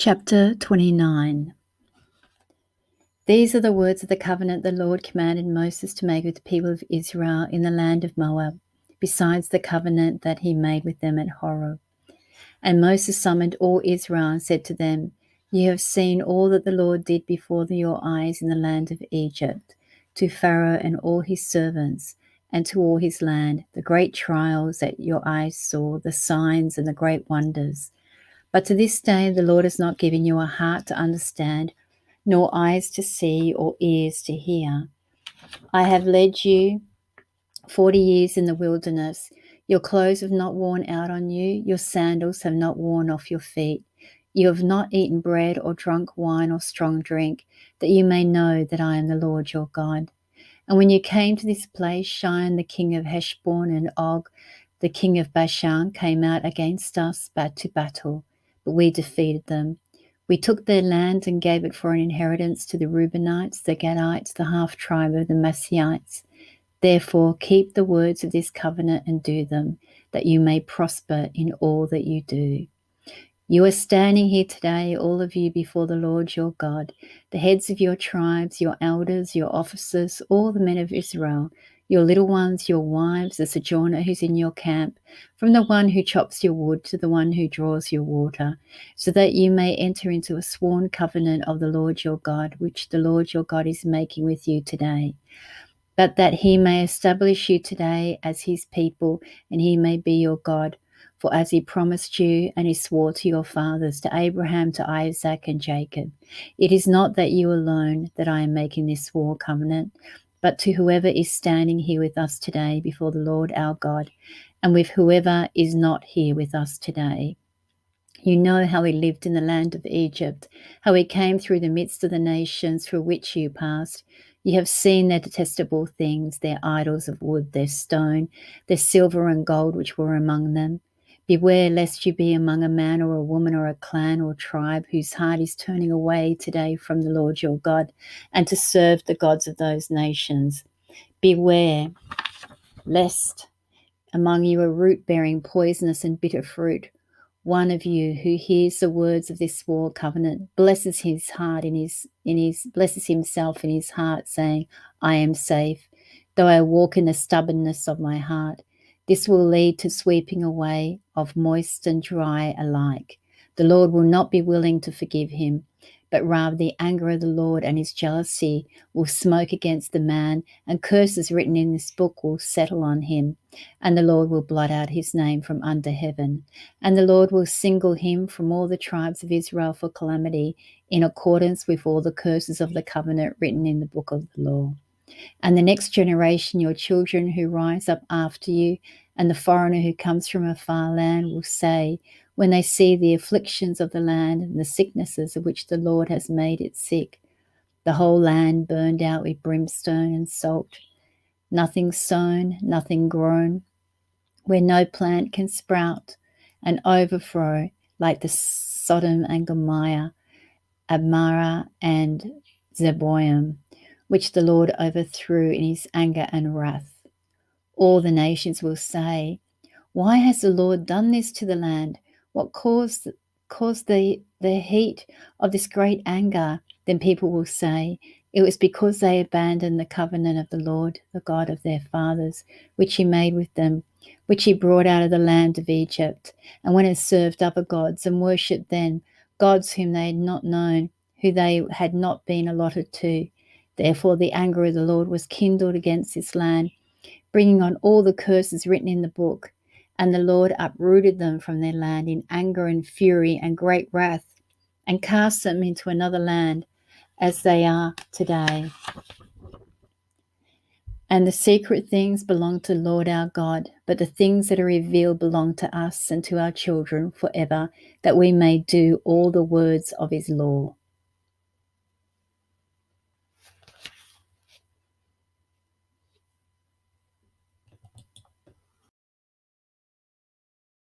Chapter 29. These are the words of the covenant the Lord commanded Moses to make with the people of Israel in the land of Moab, besides the covenant that he made with them at Horeb. And Moses summoned all Israel and said to them, "You have seen all that the Lord did before your eyes in the land of Egypt, to Pharaoh and all his servants, and to all his land, the great trials that your eyes saw, the signs and the great wonders. But to this day the Lord has not given you a heart to understand, nor eyes to see, or ears to hear. I have led you 40 years in the wilderness. Your clothes have not worn out on you, your sandals have not worn off your feet. You have not eaten bread or drunk wine or strong drink, that you may know that I am the Lord your God. And when you came to this place, Sihon the king of Heshbon and Og the king of Bashan came out against us to battle, but we defeated them. We took their land and gave it for an inheritance to the Reubenites, the Gadites, the half-tribe of the Manassites. Therefore keep the words of this covenant and do them, that you may prosper in all that you do. You are standing here today, all of you, before the Lord your God, the heads of your tribes, your elders, your officers, all the men of Israel, your little ones, your wives, the sojourner who's in your camp, from the one who chops your wood to the one who draws your water, so that you may enter into a sworn covenant of the Lord your God, which the Lord your God is making with you today. But that he may establish you today as his people, and he may be your God. For as he promised you, and he swore to your fathers, to Abraham, to Isaac, and Jacob, it is not that you alone that I am making this sworn covenant, but to whoever is standing here with us today before the Lord our God, and with whoever is not here with us today. You know how he lived in the land of Egypt, how he came through the midst of the nations through which you passed. You have seen their detestable things, their idols of wood, their stone, their silver and gold which were among them. Beware lest you be among a man or a woman or a clan or tribe whose heart is turning away today from the Lord your God, and to serve the gods of those nations. Beware lest among you a root bearing poisonous and bitter fruit, one of you who hears the words of this sworn covenant blesses his heart blesses himself in his heart, saying, I am safe, though I walk in the stubbornness of my heart. This will lead to sweeping away of moist and dry alike. The Lord will not be willing to forgive him, but rather the anger of the Lord and his jealousy will smoke against the man, and curses written in this book will settle on him, and the Lord will blot out his name from under heaven. And the Lord will single him from all the tribes of Israel for calamity, in accordance with all the curses of the covenant written in the book of the law. And the next generation, your children who rise up after you, and the foreigner who comes from a far land will say, when they see the afflictions of the land and the sicknesses of which the Lord has made it sick, the whole land burned out with brimstone and salt, nothing sown, nothing grown, where no plant can sprout, an overthrow like the Sodom and Gomorrah, Admah and Zeboim, which the Lord overthrew in his anger and wrath. All the nations will say, why has the Lord done this to the land? What caused the heat of this great anger? Then people will say, it was because they abandoned the covenant of the Lord, the God of their fathers, which he made with them, which he brought out of the land of Egypt, and went and served other gods and worshipped them, gods whom they had not known, who they had not been allotted to. Therefore the anger of the Lord was kindled against this land, bringing on all the curses written in the book. And the Lord uprooted them from their land in anger and fury and great wrath, and cast them into another land, as they are today. And the secret things belong to the Lord our God, but the things that are revealed belong to us and to our children forever, that we may do all the words of his law.